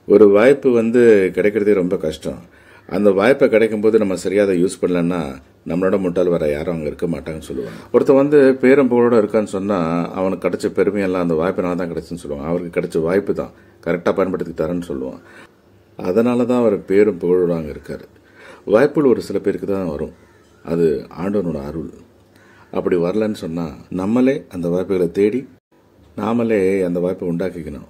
ஒரு வாய்ப்பு கிடைக்கிறதே ரொம்ப கஷ்டம். அந்த வாய்ப்பை கிடைக்கும் போது நம்ம சரியா அதை யூஸ் பண்ணலன்னா நம்மளோட முட்டாள் வர யாரும் அங்கே இருக்க மாட்டாங்கன்னு சொல்லுவாங்க. ஒருத்தன் பேரும் புகழோட இருக்கான்னு சொன்னா அவனுக்கு கிடைச்ச பெருமையெல்லாம் அந்த வாய்ப்பினால தான் கிடைச்சுன்னு சொல்லுவாங்க. அவருக்கு கிடைச்ச வாய்ப்பு தான் கரெக்டாக பயன்படுத்திக்கிட்டாருன்னு சொல்லுவான். அதனால தான் அவர் பேரும் புகழோட அங்கே இருக்காரு. வாய்ப்புகள் ஒரு சில பேருக்கு தான் வரும். அது ஆண்டவனோட அருள். அப்படி வரலன்னு சொன்னா நம்மளே அந்த வாய்ப்புகளை தேடி நாமளே அந்த வாய்ப்பை உண்டாக்கிக்கணும்.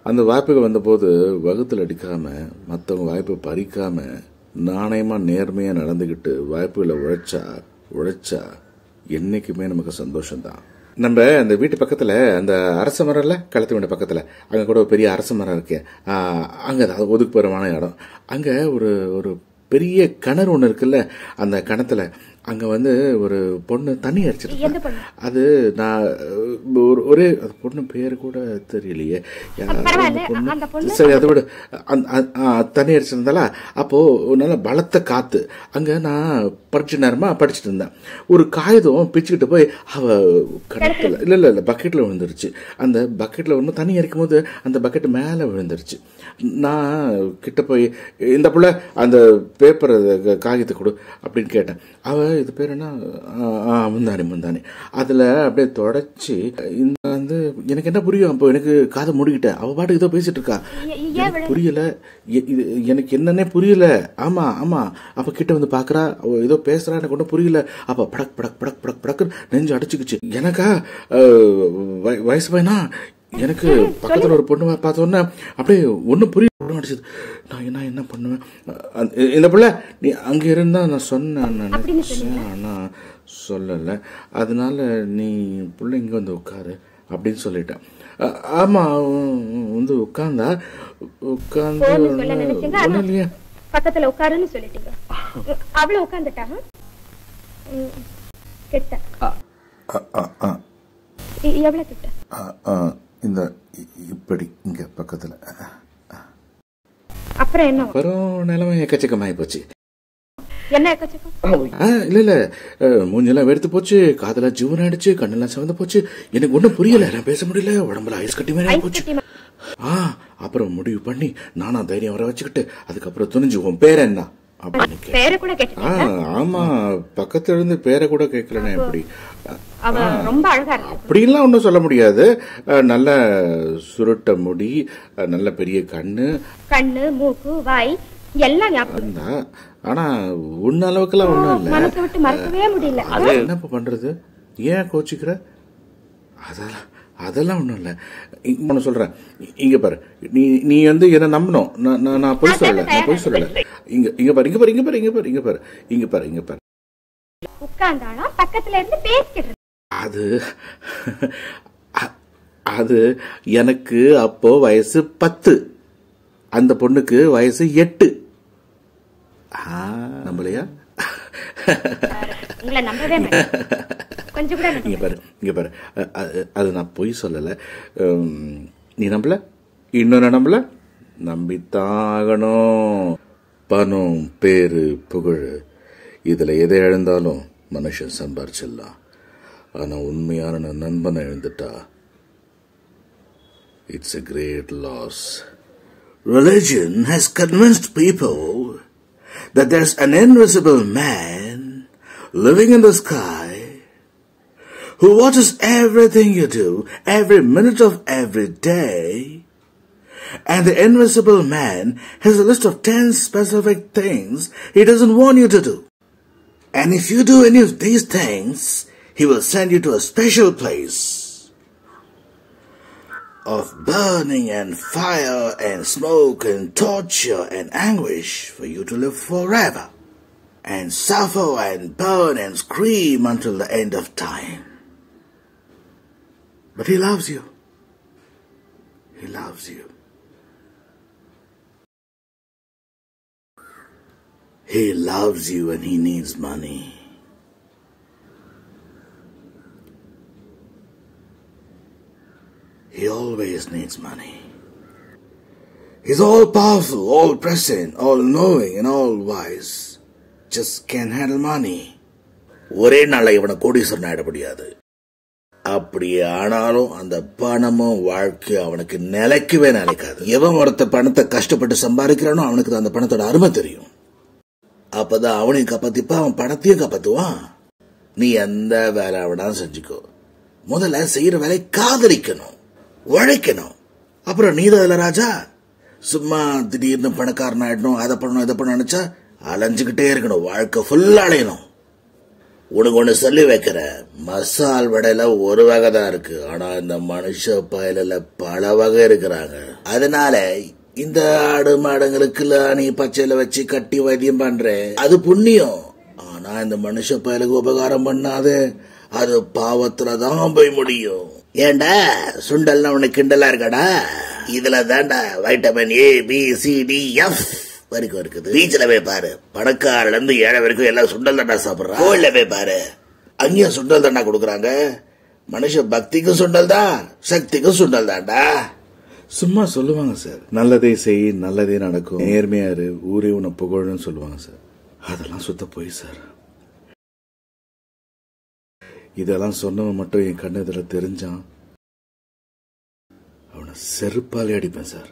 அந்த வாய்ப்புகள் வந்தபோது வகுத்தில் அடிக்காம மற்றவங்க வாய்ப்பை பறிக்காம நாணயமா நேர்மையா நடந்துகிட்டு வாய்ப்புகளை உழைச்சா என்னைக்குமே நமக்கு சந்தோஷம்தான். நம்ம அந்த வீட்டு பக்கத்துல அந்த அரச மரம்ல களத்து வீட்டு பக்கத்துல அங்க கூட ஒரு பெரிய அரச மரம் இருக்கு. அங்க ஒதுக்குப்புறமான இடம். அங்க ஒரு ஒரு பெரிய கிணறு ஒண்ணு இருக்குல்ல. அந்த கிணத்துல அங்க ஒரு பொண்ணு தண்ணி அடிச்சிருக்கு. அது நான் ஒரே பொண்ணு பேரு கூட தெரியலையே. சரி, அதை விட தண்ணி அடிச்சிருந்தால அப்போ நல்ல பலத்த காத்து. அங்க நான் படிச்ச நேரமா படிச்சுட்டு இருந்தேன். ஒரு காகிதம் பிச்சுக்கிட்டு போய் அவ கிணத்துல இல்ல பக்கெட்ல விழுந்துருச்சு. அந்த பக்கெட்ல தண்ணி அடிக்கும் போது அந்த பக்கெட் மேல விழுந்துருச்சு. நான் கிட்ட போய் இந்த புள்ள அந்த பேப்பர் காகிதத்தை கொடு அப்படின்னு கேட்டேன். அவ இது பேர் என்ன முந்தானி அதுல அப்படியே தொடச்சு எனக்கு என்ன புரியும். அப்போ எனக்கு காதை முடிக்கிட்டேன். அவ பாட்டுக்கு ஏதோ பேசிட்டு இருக்கா. புரியல, எனக்கு என்னன்னே புரியல. ஆமா ஆமா அப்ப கிட்ட பாக்குறா, ஏதோ பேசுறா, எனக்கு ஒன்னும் புரியல. அப்ப படக் படக் படக் படக் படக்கு நெஞ்சு அடிச்சுக்குச்சு. எனக்கா வயசு பையனா எனக்கு பக்கத்துல ஒரு பொண்ணு பார்த்தோன்னா அப்படியே ஒன்னும் புரிய அடிச்சது. நான் என்ன பண்ணுவேன். இந்த பிள்ளை நீ அங்க இருந்தா நான் சொன்னேன் நினைச்சேன், ஆனா சொல்லல. அதனால நீ பிள்ளை இங்க உட்காரு அப்படின்னு சொல்லிட்டேன். ஆமா உட்கார்ந்து இல்லையா பக்கத்துல உட்காருன்னு சொல்லிட்டீங்க. அவளை உட்கார்ந்துட்டாங்க. எவ்வளவு கிட்ட இந்த இப்படி இங்க பக்கத்துல. அப்புறம் என்ன? அப்புறம் நிலைமை எக்கச்சக்கமாயி போச்சு. என்ன எக்கச்சக்கம்? இல்ல மூஞ்செல்லாம் வெறுத்து போச்சு, காதெல்லாம் ஜீவன் ஆயிடுச்சு, கண்ணெல்லாம் சிவந்து போச்சு. எனக்கு ஒன்னும் புரியல, பேச முடியல, உடம்புல ஐஸ் கட்டி மாதிரி போச்சு. அப்புறம் முடிவு பண்ணி நானா தைரியம் வர வச்சுக்கிட்டு அதுக்கப்புறம் துணிஞ்சு உன் பேர் என்ன அப்படின்னு. ஆமா, பக்கத்துல இருந்து பேரை கூட கேட்கலன்னா எப்படி? அப்படின்லாம் ஒன்னும் சொல்ல முடியாது. நல்ல சுருட்ட முடி, நல்ல பெரிய கண்ணு மூக்கு வாய் எல்லாம். ஆனா உன்ன அளவுக்குலாம் ஒண்ணும் இல்ல. மறக்கவே முடியல. என்ன பண்றது? ஏன் கோச்சிக்கிற? அதெல்லாம் ஒண்ணும் இல்ல. ஒண்ணு சொல்றேன், இங்க பாரு. நீ என்ன நம்பணும். நான் பொய் சொல்லல. இங்க பாரு. உட்கார்ந்தாலும் பக்கத்துல இருந்து பேசிட்டு. அது எனக்கு அப்போ வயசு 10, அந்த பொண்ணுக்கு வயசு 8. நம்பலையா? இங்க பாரு, அது நான் பொய் சொல்லல. நீ நம்பல, இன்னொன்னு நம்பல, நம்பித்தாகணும். பணம், பேரு, புகழ், இதுல எதை இழந்தாலும் மனுஷன் சம்பாரிச்சிடலாம். ஆனா உண்மையான நண்பனை இழந்துட்டா it's a great loss. Religion has convinced people that there's an invisible man living in the sky who watches everything you do, every minute of every day. And the invisible man has a list of 10 specific things he doesn't want you to do. And if you do any of these things, he will send you to a special place of burning and fire and smoke and torture and anguish for you to live forever and suffer and burn and scream until the end of time. But he loves you. He loves you. He loves you and he needs money. He always needs money. He's all powerful, all present, all knowing and all wise. Just can't handle money. ஒரே நாள இவனை கோடீஸ்வரன் ஆயிட முடியாது. அப்படி ஆனாலும் அந்த பணமும் வாழ்க்கை அவனுக்கு நிலைக்கவே நிலைக்காது. எவன் ஒருத்த பணத்தை கஷ்டப்பட்டு சம்பாதிக்கிறானோ அவனுக்கு அந்த பணத்தோட அருமை தெரியும். அப்பதான் அவனையும் காப்பாத்திப்பா, அவன் பணத்தையும் காப்பாத்துவான். நீ எந்த வேலை வேணாலும் செஞ்சுக்கோ, முதல்ல செய்யற வேலை காதலிக்கணும், உழைக்கணும். அப்புறம் நீதான் ராஜா. சும்மா திடீர்னு பணக்காரன் ஆயிடணும், அதை பண்ணணும் இதை பண்ண நினைச்சா அலைஞ்சுக்கிட்டே இருக்கணும், வாழ்க்கை ஃபுல்லா அலையணும். உனக்கு ஒண்ணு சொல்லி வைக்கிற, மசால் வடையில ஒரு வகை தான் இருக்கு, ஆனா இந்த மனுஷ பயல பல வகை இருக்கிறாங்க. அதனால இந்த ஆடு மாடுங்களுக்குலாம் நீ பச்சையில வச்சு கட்டி வைத்தியம் பண்ற, அது புண்ணியம். ஆனா இந்த மனுஷ பயலுக்கு உபகாரம் பண்ணாது, அது பாவத்துலதான் போய் முடியும். ஏண்டா சுண்டல்னா உனக்கு கிண்டலா இருக்காடா? இதுல தாண்டா vitamin A B C D F வரைக்கும் இருக்குது. பீச்ல போய் பாரு, பணக்காரில இருந்து ஏழை வரைக்கும் எல்லாம் சுண்டல் தண்டா சாப்பிடுறான். கோயில்ல போய் பாரு, அங்கேயும் சுண்டல் தண்டா கொடுக்குறாங்க. மனுஷ பக்திக்கும் சுண்டல் தான், சக்திக்கும் சுண்டல் தாண்டா. சும்மா சொல்லுவாங்க சார், நல்லதே செய் நல்லதே நடக்கும், நேர்மையாரு ஊரே உன்னை புகழ்னு சொல்லுவாங்க சார். அதெல்லாம் சுத்த போய் சார். இதெல்லாம் சொன்னவன் மட்டும் என் கண்ணு இதுல தெரிஞ்சான், அவனை செருப்பாலே அடிப்பேன் சார்.